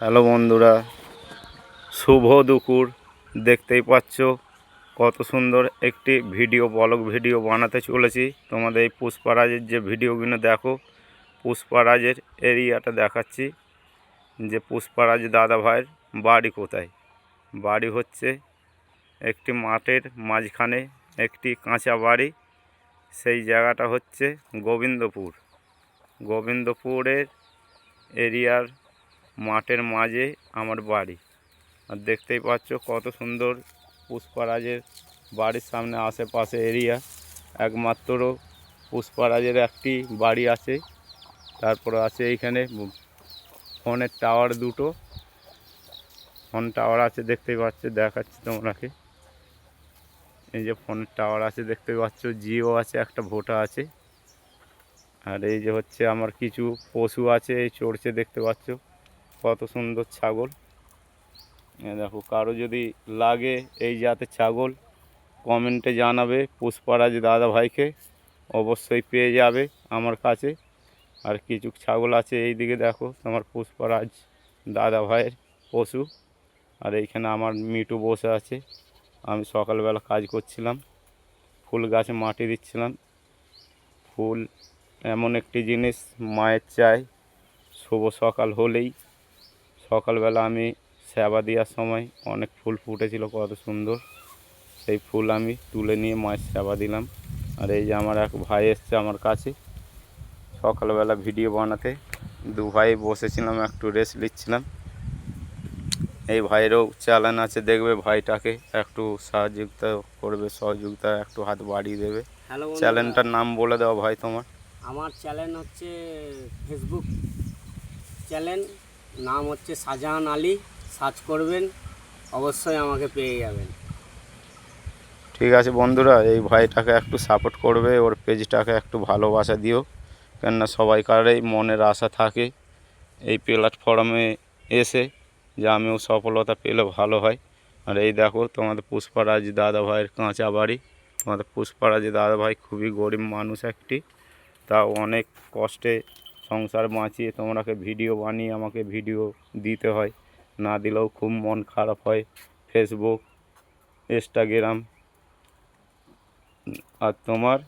Hello বন্ধুরা, শুভ দুপুর। দেখতেই পাচ্ছ কত সুন্দর একটি ব্লগ ভিডিও বানাতে চলেছি। তোমাদের এই পুষ্পারাজের যে ভিডিওগুলো দেখো, পুষ্পারাজের এরিয়াটা দেখাচ্ছি যে পুষ্পারাজ দাদা ভাইয়ের বাড়ি কোথায়। বাড়ি হচ্ছে একটি মাঠের মাঝখানে একটি কাঁচা বাড়ি। সেই জায়গাটা হচ্ছে গোবিন্দপুরের এরিয়ার মাঠের মাঝে আমার বাড়ি। আর দেখতেই পাচ্ছ কত সুন্দর পুষ্পারাজের বাড়ির সামনে আশেপাশে এরিয়া। একমাত্র পুষ্পারাজের একটি বাড়ি আছে, তারপরে আছে এইখানে ফোনের টাওয়ার দুটো ফোন টাওয়ার আছে, দেখতেই পাচ্ছ, দেখাচ্ছি তোমাকে। এই যে ফোনের টাওয়ার আছে দেখতেই পাচ্ছ, জিও আছে, একটা ভোটা আছে। আর এই যে হচ্ছে আমার কিছু পশু আছে, এই চড়ছে, দেখতে পাচ্ছ কত সুন্দর ছাগল। দেখো, কারো যদি লাগে এই জাতের ছাগল কমেন্টে জানাবে, পুষ্পারাজ দাদা ভাইকে অবশ্যই পেয়ে যাবে আমার কাছে। আর কিছু ছাগল আছে এই দিকে দেখো, তোমার পুষ্পারাজ দাদা ভাইয়ের পশু। আর এইখানে আমার মিটু বসে আছে। আমি সকালবেলা কাজ করছিলাম, ফুল গাছে মাটি দিচ্ছিলাম। ফুল এমন একটি জিনিস মায়ের চাই, শুভ সকাল হলেই সকালবেলা আমি সেবা দেওয়ার সময় অনেক ফুল ফুটেছিল কত সুন্দর, সেই ফুল আমি তুলে নিয়ে মায়ের সেবা দিলাম। আর এই যে আমার এক ভাই এসছে আমার কাছে সকালবেলা ভিডিও বানাতে। দু ভাই বসেছিলাম, একটু রেস্ট নিচ্ছিলাম। এই ভাইয়েরও চ্যানেল আছে, দেখবে, ভাইটাকে একটু সহযোগিতা একটু হাত বাড়িয়ে দেবে। হ্যালো বন্ধুরা, চ্যানেলটার নাম বলে দাও ভাই তোমার। আমার চ্যানেল হচ্ছে ফেসবুক চ্যানেল, নাম হচ্ছে শাহজাহান আলী। সার্চ করবেন, অবশ্যই আমাকে পেয়ে যাবেন। ঠিক আছে বন্ধুরা, এই ভাইটাকে একটু সাপোর্ট করবে, ওর পেজটাকে একটু ভালোবাসা দিও। কেননা সবাইকারই মনের আশা থাকে এই প্ল্যাটফর্মে এসে যে আমিও সফলতা পেলে ভালো হয়। আর এই দেখো তোমাদের পুষ্পারাজ দাদা ভাইয়ের কাঁচা বাড়ি। তোমাদের পুষ্পারাজ দাদা ভাই খুবই গরিব মানুষ একটি, তাও অনেক কষ্টে সংসার বাঁচিয়ে তোমাকে ভিডিও বানিয়ে আমাকে ভিডিও দিতে হয়। না দিলেও খুব মন খারাপ হয়। ফেসবুক, ইনস্টাগ্রাম আর তোমার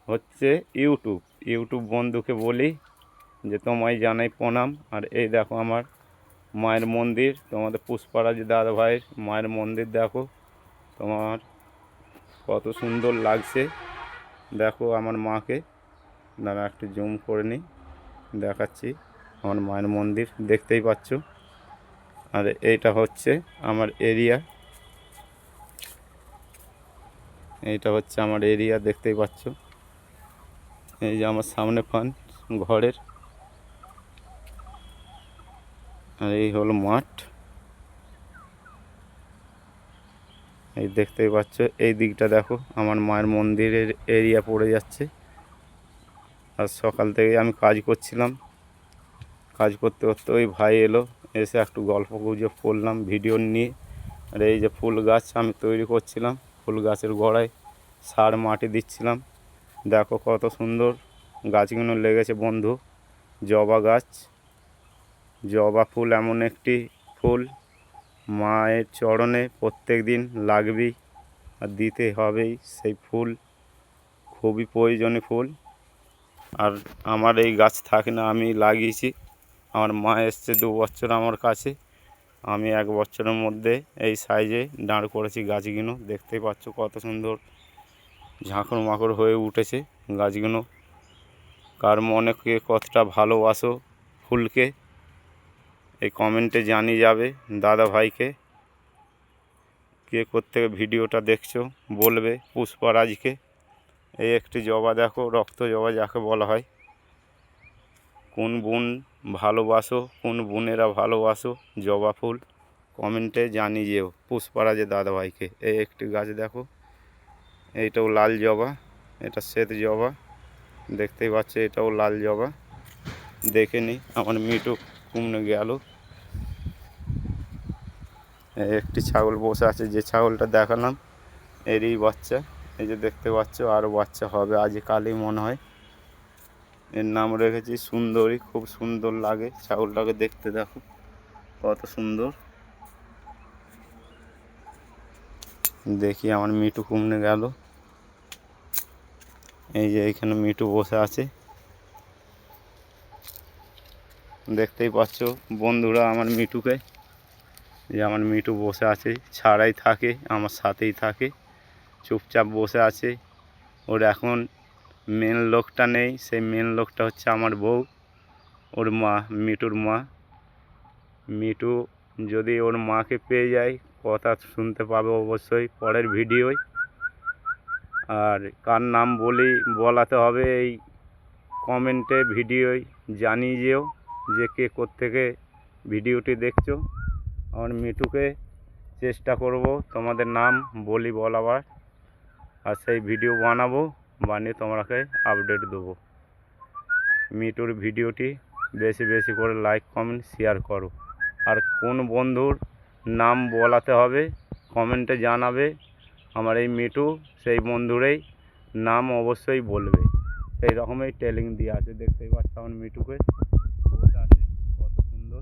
হচ্ছে ইউটিউব বন্ধুকে বলি যে তোমায় জানাই প্রণাম। আর এই দেখো আমার মায়ের মন্দির, তোমাদের পুষ্পারাজ দাদা ভাইয়ের মায়ের মন্দির দেখো, তোমার কত সুন্দর লাগছে। দেখো আমার মাকে, দাঁড়া একটু জুম করে নিই, দেখাচ্ছি আমার মায়ের মন্দির, দেখতেই পাচ্ছ। আর এইটা হচ্ছে আমার এরিয়া, দেখতেই পাচ্ছ। এই যে আমার সামনে ঘরের, আর এই হলো মাঠ। এই দেখতেই পাচ্ছ, এই দিকটা দেখো আমার মায়ের মন্দিরের এরিয়া পড়ে যাচ্ছে। আর সকাল থেকে আমি কাজ করছিলাম, কাজ করতে করতে ওই ভাই এলো, এসে একটু গল্প গুজব করলাম ভিডিও নিয়ে। আর এই যে ফুল গাছ আমি তৈরি করছিলাম, ফুল গাছের গোড়ায় সার মাটি দিচ্ছিলাম। দেখো কত সুন্দর গাছগুলো লেগেছে বন্ধু। জবা গাছ, জবা ফুল এমন একটি ফুল মায়ের চরণে প্রত্যেক দিন লাগবেই আর দিতে হবেই। সেই ফুল খুবই প্রয়োজনীয় ফুল। আর আমার এই গাছ থাকে না, আমি লাগিয়েছি। আমার মা এসছে 2 বছর আমার কাছে, আমি 1 বছরের মধ্যে এই সাইজে দাঁড় করেছি গাছগুলো। দেখতেই পাচ্ছ কত সুন্দর ঝাঁকড় মাকড় হয়ে উঠেছে গাছগুলো। কার মনে কে কতটা ভালোবাসো ফুলকে, এই কমেন্টে জানিয়ে যাবে। দাদা ভাইকে কে কোত্থেকে ভিডিওটা দেখছো বলবে পুষ্পারাজকে। এই একটি জবা দেখো, রক্ত জবা যাকে বলা হয়। কোন বোন ভালোবাসো, কোন বোনেরা ভালোবাসো জবা ফুল, কমেন্টে জানিয়ে যেও পুষ্পারাজের দাদা ভাইকে। এই একটি গাছ দেখো, এইটাও লাল জবা, এটা শ্বেত জবা, দেখতেই পাচ্ছ, এটাও লাল জবা। দেখে নি আমার মিটু কুমনে গেল। একটি ছাগল বসে আছে, যে ছাগলটা দেখালাম এরই বাচ্চা। এই যে দেখতে পাচ্ছ, আরও বাচ্চা হবে আজ কালই মনে হয়। এর নাম রেখেছি সুন্দরী, খুব সুন্দর লাগে ছাগলটাকে দেখতে, দেখো কত সুন্দর। দেখি আমার মিটু কমনে গেল। এই যে এইখানে মিটু বসে আছে, দেখতেই পাচ্ছ বন্ধুরা আমার মিটুকে। যে আমার মিটু বসে আছে, ছাড়াই থাকে, আমার সাথেই থাকে, চুপচাপ বসে আছে। ওর এখন মেন লোকটা নেই, সেই মেন লোকটা হচ্ছে আমার বউ, ওর মা, মিটুর মা। মিটু যদি ওর মাকে পেয়ে যায়, কথা শুনতে পাবে অবশ্যই পরের ভিডিওয়। আর কার নাম বলাতে হবে এই কমেন্টে ভিডিওয় জানিয়ে যেও যে কে কোত্থেকে ভিডিওটি দেখছো। আমার মিটুকে চেষ্টা করব তোমাদের নাম বলাবার, আর সেই ভিডিও বানিয়ে তোমাকে আপডেট দেবো। মিটুর ভিডিওটি বেশি বেশি করে লাইক কমেন্ট শেয়ার করো। আর কোন বন্ধুর নাম বলাতে হবে কমেন্টে জানাবে। আমার এই মিটু সেই বন্ধুরই নাম অবশ্যই বলবে। সেই রকমই টেলিং দিয়ে আছে, দেখতেই পাচ্ছ আমার মিটুকে বসে আছে কত সুন্দর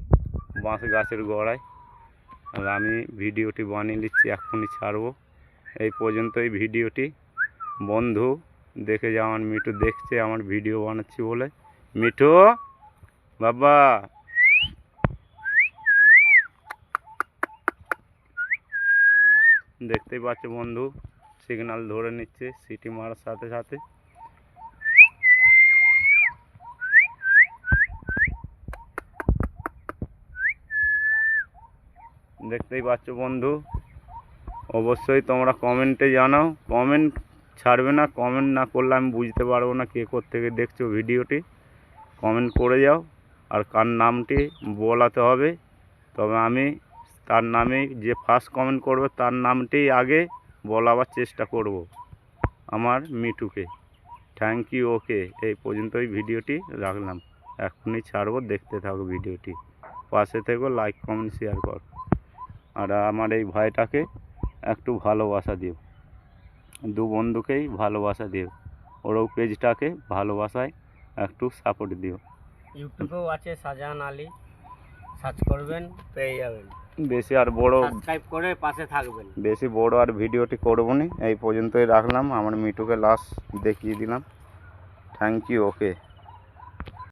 বাঁশ গাছের গোড়ায়। আর আমি ভিডিওটি বানিয়ে নিচ্ছি, এক্ষুনি ছাড়বো। এই পর্যন্তই ভিডিওটি। বন্ধু দেখে যাও আমার মিটু দেখছে আমার ভিডিও বানাচ্ছি বলে। মিটু বাবা, দেখতেই পাচ্ছ বন্ধু সিগন্যাল ধরে নিচ্ছে সিটি মারার সাথে সাথে। দেখতেই পাচ্ছ বন্ধু, অবশ্যই তোমরা কমেন্টে জানাও। কমেন্ট ছাড়বে না, কমেন্ট না করলে আমি বুঝতে পারবো না কে কোত্থেকে দেখছো ভিডিওটি। কমেন্ট করে যাও। আর কার নামটি বলাতে হবে, তবে আমি তার নামেই, যে ফার্স্ট কমেন্ট করবে তার নামটি আগে বলাবার চেষ্টা করব আমার মিটুকে। Thank you. ওকে, এই পর্যন্তই ভিডিওটি রাখলাম, এখনই ছাড়বো, দেখতে থাকো ভিডিওটি, পাশে থেকো, লাইক কমেন্ট শেয়ার কর। আর আমার এই ভাইটাকে একটু ভালোবাসা দিও, দু বন্ধুকেই ভালোবাসা দিও, ওরও পেজটাকে ভালোবাসায় একটু সাপোর্ট দিও। ইউটিউবেও আছে শাহজাহান আলী, সার্চ করবেন পেয়ে যাবেন। বেশি আর বড় সাবস্ক্রাইব করে পাশে থাকবেন। বেশি বড় আর ভিডিওটি করবো না, এই পর্যন্তই রাখলাম। আমার মিটুকে লাস্ট দেখিয়ে দিলাম। Thank you. ওকে।